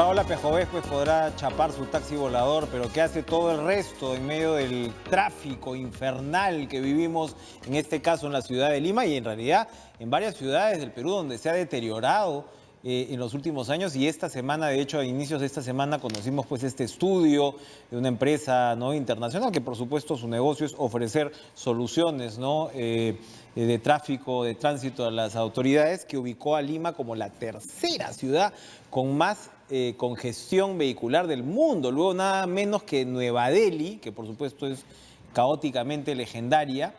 Paola Pejovés pues podrá chapar su taxi volador, pero ¿qué hace todo el resto en medio del tráfico infernal que vivimos, en este caso en la ciudad de Lima y en realidad en varias ciudades del Perú donde se ha deteriorado en los últimos años? Y esta semana, de hecho, a inicios de esta semana conocimos pues este estudio de una empresa, ¿no?, internacional, que por supuesto su negocio es ofrecer soluciones, ¿no?, de tráfico, de tránsito a las autoridades, que ubicó a Lima como la tercera ciudad con más congestión vehicular del mundo. Luego nada menos que Nueva Delhi, que por supuesto es caóticamente legendaria,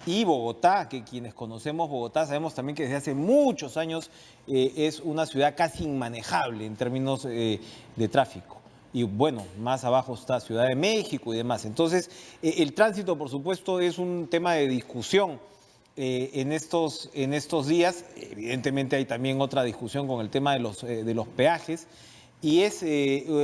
y Bogotá, que quienes conocemos Bogotá sabemos también que desde hace muchos años es una ciudad casi inmanejable en términos de tráfico. Y bueno, más abajo está Ciudad de México y demás. Entonces, el tránsito, por supuesto, es un tema de discusión en estos días. Evidentemente hay también otra discusión con el tema de los peajes, y es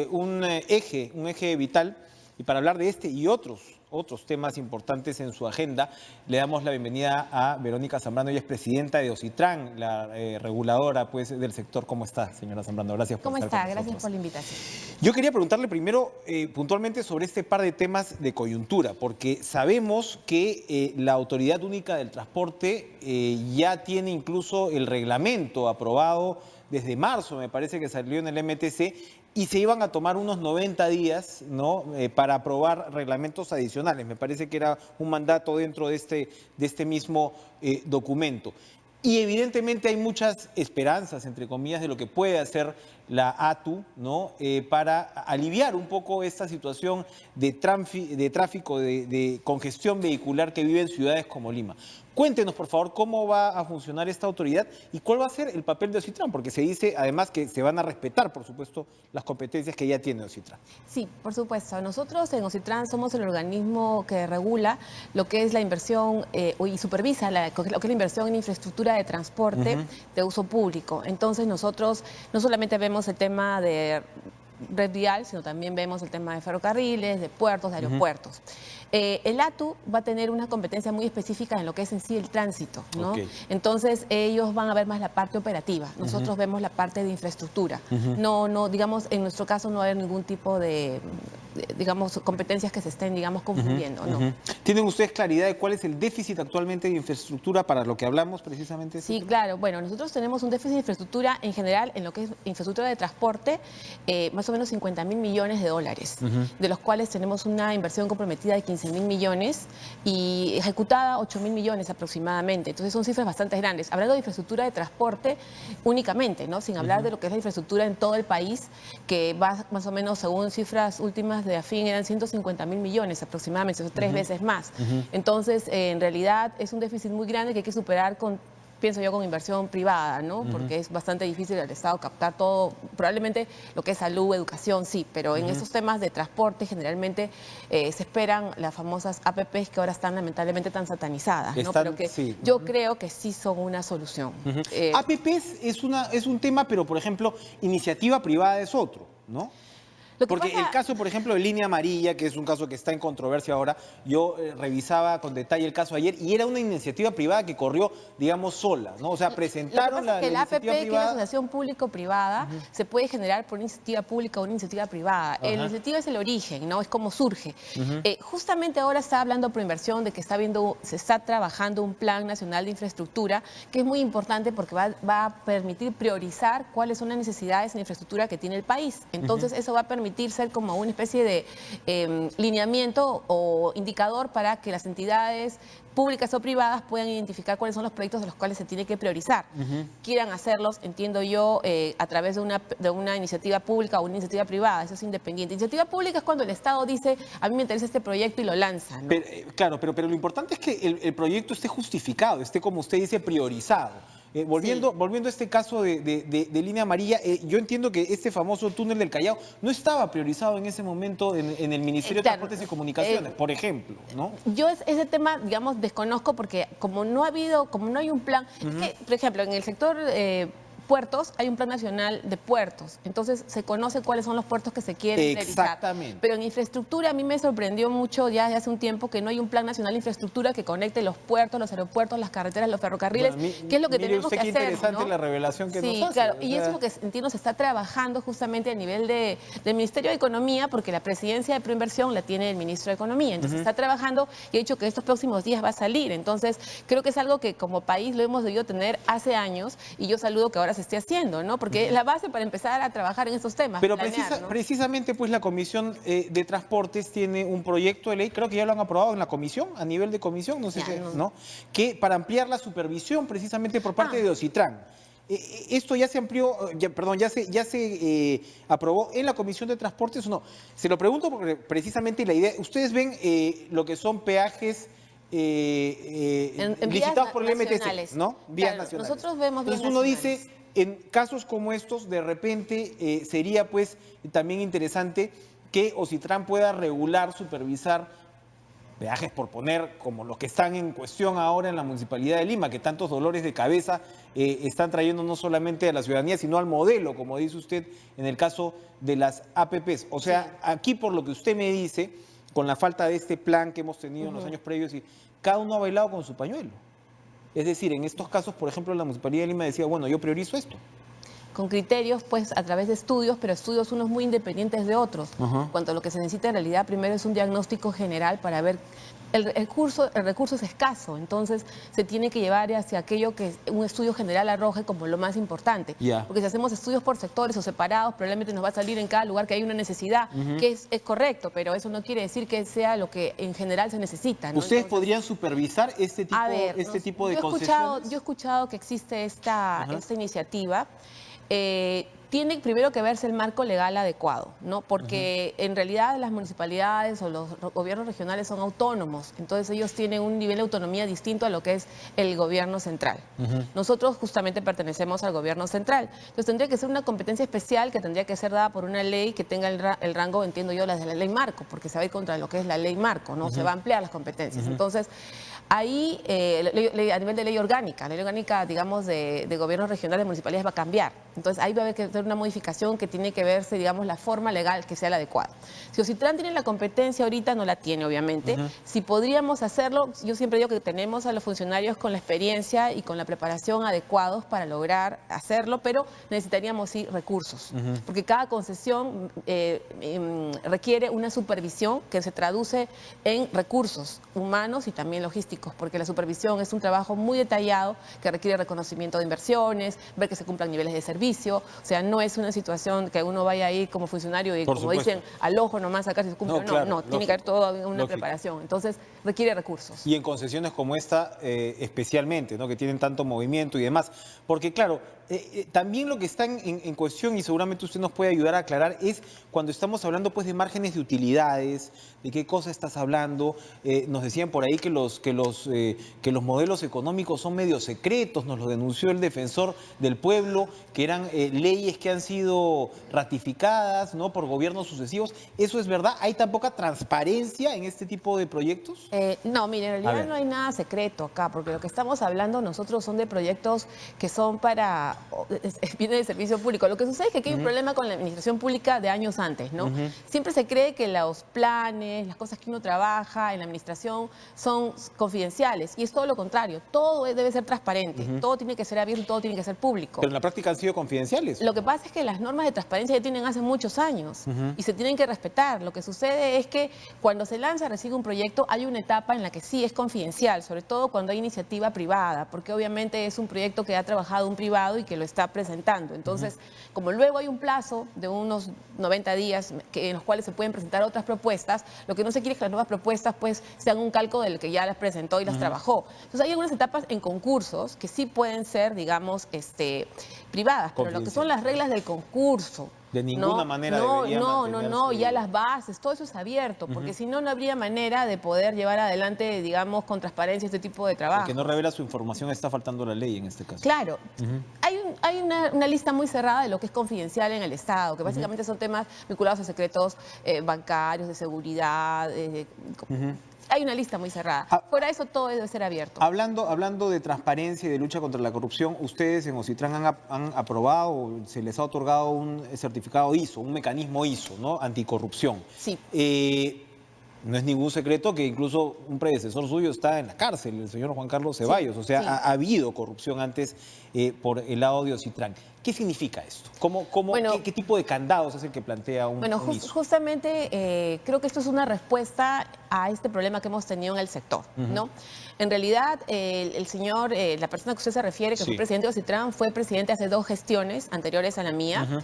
un eje vital. Y para hablar de este y otros temas importantes en su agenda, le damos la bienvenida a Verónica Zambrano. Ella es presidenta de OCITRAN, la reguladora pues del sector. ¿Cómo está, señora Zambrano? Gracias por estar con nosotros. Gracias por la invitación. Yo quería preguntarle primero puntualmente sobre este par de temas de coyuntura, porque sabemos que la Autoridad Única del Transporte ya tiene incluso el reglamento aprobado desde marzo, me parece que salió en el MTC, y se iban a tomar unos 90 días, ¿no?, para aprobar reglamentos adicionales. Me parece que era un mandato dentro de este mismo documento. Y evidentemente hay muchas esperanzas, entre comillas, de lo que puede hacer la ATU, ¿no?, para aliviar un poco esta situación de tráfico, de congestión vehicular que vive en ciudades como Lima. Cuéntenos, por favor, cómo va a funcionar esta autoridad y cuál va a ser el papel de OCITRAN, porque se dice además que se van a respetar, por supuesto, las competencias que ya tiene OCITRAN. Sí, por supuesto. Nosotros en OCITRAN somos el organismo que regula lo que es la inversión y supervisa lo que es la inversión en infraestructura de transporte de uso público. Entonces nosotros no solamente vemos el tema de red vial, sino también vemos el tema de ferrocarriles, de puertos, de aeropuertos. El ATU va a tener una competencia muy específica en lo que es en sí el tránsito, ¿no? Entonces ellos van a ver más la parte operativa, nosotros vemos la parte de infraestructura. No, digamos, en nuestro caso no hay ningún tipo de digamos, competencias que se estén, digamos, confundiendo, ¿no? ¿Tienen ustedes claridad de cuál es el déficit actualmente de infraestructura para lo que hablamos precisamente? Sí, claro. Bueno, nosotros tenemos un déficit de infraestructura en general en lo que es infraestructura de transporte, más o menos 50.000 millones de dólares, de los cuales tenemos una inversión comprometida de 15.000 millones y ejecutada 8.000 millones aproximadamente. Entonces son cifras bastante grandes. Hablando de infraestructura de transporte únicamente, ¿no?, sin hablar de lo que es la infraestructura en todo el país, que va más o menos, según cifras últimas de AFIN, eran 150.000 millones aproximadamente, o sea, 3 veces más. Entonces, en realidad es un déficit muy grande que hay que superar con, pienso yo, con inversión privada, ¿no? Porque es bastante difícil al Estado captar todo, probablemente lo que es salud, educación, sí, pero en estos temas de transporte generalmente se esperan las famosas APPs que ahora están lamentablemente tan satanizadas, ¿no? Pero que yo creo que sí son una solución. APPs es un tema, pero por ejemplo, iniciativa privada es otro, ¿no? Porque el caso, por ejemplo, de Línea Amarilla, que es un caso que está en controversia ahora, yo revisaba con detalle el caso ayer y era una iniciativa privada que corrió, digamos, sola, ¿no? O sea, presentaron la iniciativa APP, privada. Que es la asociación público-privada, se puede generar por una iniciativa pública o una iniciativa privada. La iniciativa es el origen, ¿no? Es como surge. Justamente ahora está hablando Proinversión de que se está trabajando un plan nacional de infraestructura, que es muy importante porque va a permitir priorizar cuáles son las necesidades en infraestructura que tiene el país. Entonces, eso va a permitir ser como una especie de lineamiento o indicador para que las entidades públicas o privadas puedan identificar cuáles son los proyectos de los cuales se tiene que priorizar. Quieran hacerlos, entiendo yo, a través de una iniciativa pública o una iniciativa privada, eso es independiente. Iniciativa pública es cuando el Estado dice, a mí me interesa este proyecto y lo lanza, ¿no? Claro, pero lo importante es que el proyecto esté justificado, esté, como usted dice, priorizado. Volviendo a este caso de Línea Amarilla, yo entiendo que este famoso túnel del Callao no estaba priorizado en ese momento en el Ministerio de Transportes y Comunicaciones, por ejemplo, ¿no? Yo ese tema, digamos, desconozco porque como no hay un plan, es que, por ejemplo, en el sector puertos, hay un plan nacional de puertos. Entonces, se conoce cuáles son los puertos que se quieren realizar. Exactamente. Pero en infraestructura, a mí me sorprendió mucho ya desde hace un tiempo que no hay un plan nacional de infraestructura que conecte los puertos, los aeropuertos, las carreteras, los ferrocarriles, que es lo que tenemos que hacer. Qué interesante, ¿no? La revelación que nos hace. Sí, claro, y eso es lo que entiendo se está trabajando justamente a nivel del Ministerio de Economía, porque la presidencia de Proinversión la tiene el Ministro de Economía. Entonces, está trabajando y ha dicho que estos próximos días va a salir. Entonces, creo que es algo que como país lo hemos debido tener hace años y yo saludo que ahora se esté haciendo, ¿no? Porque es la base para empezar a trabajar en estos temas. Pero planear, ¿no? precisamente, pues, la Comisión de Transportes tiene un proyecto de ley, creo que ya lo han aprobado en la comisión, a nivel de comisión, no sé si, ¿no? Que para ampliar la supervisión precisamente por parte de Ocitran. ¿Esto ya se amplió, ya se aprobó en la Comisión de Transportes o no? Se lo pregunto porque precisamente la idea, ustedes ven lo que son peajes licitados por el MTC, ¿no? Vías nacionales. Nosotros vemos vías Entonces uno nacionales. dice, en casos como estos, de repente sería pues también interesante que Ocitran pueda regular, supervisar peajes, por poner, como los que están en cuestión ahora en la Municipalidad de Lima, que tantos dolores de cabeza están trayendo no solamente a la ciudadanía, sino al modelo, como dice usted, en el caso de las APPs. O sea, aquí por lo que usted me dice, con la falta de este plan que hemos tenido en los años previos, y cada uno ha bailado con su pañuelo. Es decir, en estos casos, por ejemplo, la Municipalidad de Lima decía, bueno, yo priorizo esto. Con criterios, pues, a través de estudios, pero estudios unos muy independientes de otros. Cuanto a lo que se necesita en realidad, primero es un diagnóstico general para ver. El recurso es escaso, entonces se tiene que llevar hacia aquello que un estudio general arroje como lo más importante. Porque si hacemos estudios por sectores o separados, probablemente nos va a salir en cada lugar que hay una necesidad, que es correcto, pero eso no quiere decir que sea lo que en general se necesita, ¿no? ¿Ustedes podrían supervisar este tipo de concesiones? Yo he escuchado que existe esta iniciativa. Tiene primero que verse el marco legal adecuado, ¿no? Porque en realidad las municipalidades o los gobiernos regionales son autónomos, entonces ellos tienen un nivel de autonomía distinto a lo que es el gobierno central. Nosotros justamente pertenecemos al gobierno central, entonces tendría que ser una competencia especial que tendría que ser dada por una ley que tenga el rango, entiendo yo, las de la ley marco, porque se va a ir contra lo que es la ley marco, ¿no? Se va a ampliar las competencias. Entonces, ahí, a nivel de ley orgánica, digamos, de gobiernos regionales, municipalidades va a cambiar. Entonces, ahí va a haber que hacer una modificación que tiene que verse, digamos, la forma legal que sea la adecuada. Si Ocitran tiene la competencia ahorita, no la tiene, obviamente. Si podríamos hacerlo, yo siempre digo que tenemos a los funcionarios con la experiencia y con la preparación adecuados para lograr hacerlo, pero necesitaríamos, sí, recursos. Porque cada concesión requiere una supervisión que se traduce en recursos humanos y también logísticos, porque la supervisión es un trabajo muy detallado que requiere reconocimiento de inversiones, ver que se cumplan niveles de servicio, o sea, no es una situación que uno vaya ahí como funcionario y como dicen, al ojo nomás sacar si se cumple. No, tiene que haber toda una preparación, entonces requiere recursos. Y en concesiones como esta especialmente, ¿no? Que tienen tanto movimiento y demás, porque claro, también lo que está en cuestión, y seguramente usted nos puede ayudar a aclarar, es cuando estamos hablando pues de márgenes de utilidades, de qué cosa estás hablando. Nos decían por ahí que los modelos económicos son medio secretos, nos lo denunció el defensor del pueblo, que eran leyes que han sido ratificadas, ¿no?, por gobiernos sucesivos. ¿Eso es verdad? ¿Hay tan poca transparencia en este tipo de proyectos? No, mire, en realidad no hay nada secreto acá, porque lo que estamos hablando nosotros son de proyectos que son para viene de servicio público. Lo que sucede es que aquí hay un problema con la administración pública de años antes, ¿no? Siempre se cree que los planes, las cosas que uno trabaja en la administración son confidenciales, y es todo lo contrario. Todo debe ser transparente, todo tiene que ser abierto, todo tiene que ser público. Pero en la práctica han sido confidenciales. Lo que pasa es que las normas de transparencia ya tienen hace muchos años y se tienen que respetar. Lo que sucede es que cuando se lanza, recibe un proyecto, hay una etapa en la que sí es confidencial, sobre todo cuando hay iniciativa privada, porque obviamente es un proyecto que ha trabajado un privado y que lo está presentando. Entonces, como luego hay un plazo de unos 90 días en los cuales se pueden presentar otras propuestas, lo que no se quiere es que las nuevas propuestas pues sean un calco del que ya las presentó y las trabajó. Entonces, hay algunas etapas en concursos que sí pueden ser, digamos, privadas, pero lo que son las reglas del concurso, de ninguna manera debería mantenerse. Ya las bases, todo eso es abierto, porque si no, no habría manera de poder llevar adelante, digamos, con transparencia este tipo de trabajo. El que no revela su información está faltando la ley en este caso. Claro, hay una lista muy cerrada de lo que es confidencial en el Estado, que básicamente son temas vinculados a secretos bancarios, de seguridad, Hay una lista muy cerrada. Fuera de eso, todo debe ser abierto. Hablando de transparencia y de lucha contra la corrupción, ustedes en Ocitrán han aprobado, se les ha otorgado un certificado ISO, un mecanismo ISO, ¿no? Anticorrupción. Sí. No es ningún secreto que incluso un predecesor suyo está en la cárcel, el señor Juan Carlos Ceballos. Sí, O sea, sí. ha habido corrupción antes por el lado de Ocitrán. ¿Qué significa esto? Bueno, ¿Qué tipo de candados es el que plantea un ISO? Justamente creo que esto es una respuesta a este problema que hemos tenido en el sector, ¿no? En realidad, el señor, la persona que usted se refiere, que fue presidente de Ocitrán, fue presidente hace 2 gestiones anteriores a la mía.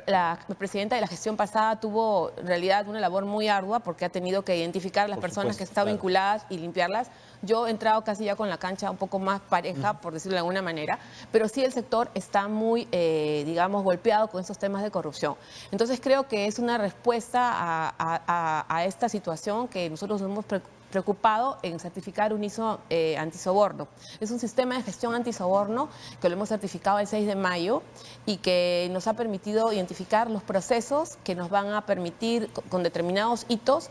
La presidenta de la gestión pasada tuvo en realidad una labor muy ardua porque ha tenido que identificar a las personas que están vinculadas y limpiarlas. Yo he entrado casi ya con la cancha un poco más pareja, por decirlo de alguna manera, pero sí el sector está muy, digamos, golpeado con estos temas de corrupción. Entonces creo que es una respuesta a esta situación que nosotros nos hemos preocupado en certificar un ISO antisoborno. Es un sistema de gestión antisoborno que lo hemos certificado el 6 de mayo y que nos ha permitido identificar los procesos que nos van a permitir con determinados hitos,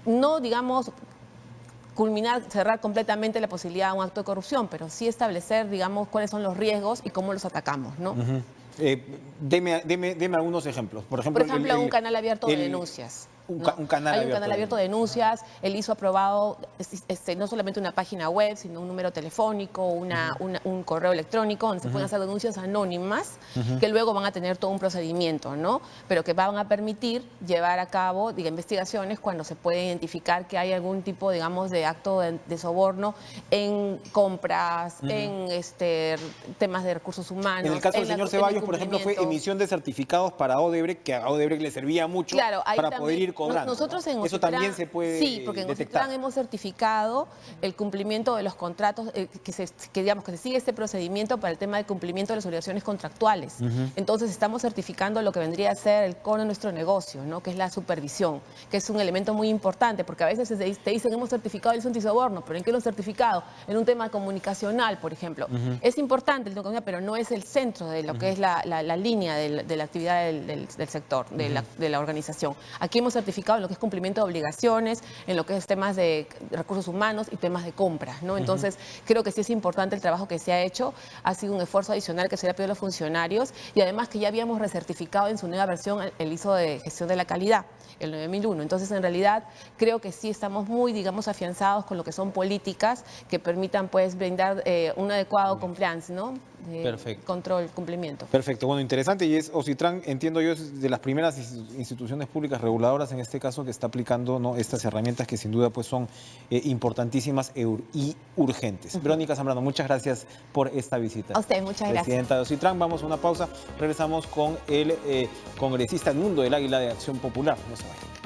no digamos culminar, cerrar completamente la posibilidad de un acto de corrupción, pero sí establecer, digamos, cuáles son los riesgos y cómo los atacamos, ¿no? Deme algunos ejemplos. Por ejemplo, un canal abierto de denuncias. Un canal abierto de denuncias. El ISO ha aprobado no solamente una página web, sino un número telefónico, un correo electrónico, donde se pueden hacer denuncias anónimas, que luego van a tener todo un procedimiento, ¿no? Pero que van a permitir llevar a cabo investigaciones cuando se puede identificar que hay algún tipo, digamos, de acto de soborno en compras, en temas de recursos humanos. En el caso del señor Ceballos, por ejemplo, fue emisión de certificados para Odebrecht, que a Odebrecht le servía mucho para poder ir cobrando. Nosotros en Eso Ocitrán, también se puede sí, porque en detectar. Ocitrán hemos certificado el cumplimiento de los contratos, que se sigue este procedimiento para el tema de cumplimiento de las obligaciones contractuales. Entonces estamos certificando lo que vendría a ser el core de nuestro negocio, ¿no? Que es la supervisión, que es un elemento muy importante, porque a veces te dicen hemos certificado el antisoborno, pero ¿en qué lo han certificado? En un tema comunicacional, por ejemplo. Es importante el tema comunicacional, pero no es el centro de lo que es la línea de la actividad del sector, de la organización. Aquí hemos certificado en lo que es cumplimiento de obligaciones, en lo que es temas de recursos humanos y temas de compras, ¿no? Entonces, creo que sí es importante el trabajo que se ha hecho. Ha sido un esfuerzo adicional que se le ha pedido a los funcionarios y además que ya habíamos recertificado en su nueva versión el ISO de gestión de la calidad, el 9001. Entonces, en realidad, creo que sí estamos muy, digamos, afianzados con lo que son políticas que permitan, pues, brindar un adecuado compliance, ¿no? Perfecto. Control, cumplimiento. Perfecto, bueno, interesante. Y Ocitrán, entiendo yo, es de las primeras instituciones públicas reguladoras en este caso que está aplicando, ¿no?, estas herramientas que sin duda pues son importantísimas y urgentes. Verónica Zambrano, muchas gracias por esta visita. A usted, muchas gracias. Presidenta de Ocitrán, vamos a una pausa. Regresamos con el congresista Edmundo del Águila de Acción Popular. No se vayan.